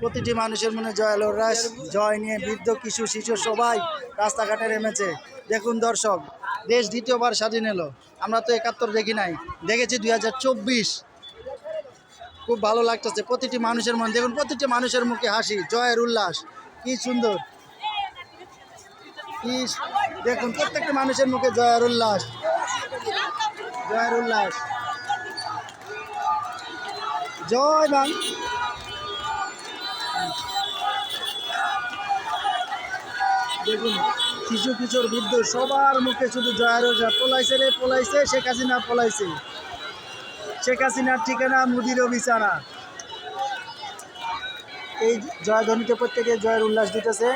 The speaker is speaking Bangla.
প্রতিটি মানুষের মনে জয় রাস জয় নিয়ে বৃদ্ধ কিশোর শিশু সবাই রাস্তাঘাটে নেমেছে। দেখুন দর্শক, দেশ দ্বিতীয়বার স্বাধীন এলো। আমরা তো 71 দেখি নাই, দেখেছি 2024। খুব ভালো লাগতেছে। প্রতিটি মানুষের মনে দেখুন, প্রতিটি মানুষের মুখে হাসি, জয়ের উল্লাস। কি সুন্দর, কি দেখুন প্রত্যেকটা মানুষের মুখে জয়ের উল্লাস, জয়ের উল্লাস। জয় বাং। দেখুন শিশু কিশোর বৃদ্ধ সবার মুখে শুধু জয়ের উল্লাস। পলাইছে রে পলাইছে, শেখ হাসিনা পলাইছে, শেখ হাসিনার ঠিকানা মুদির বিছানা। এই জয়ধ্বনিতে প্রত্যেকে জয়ের উল্লাস দিতেছে।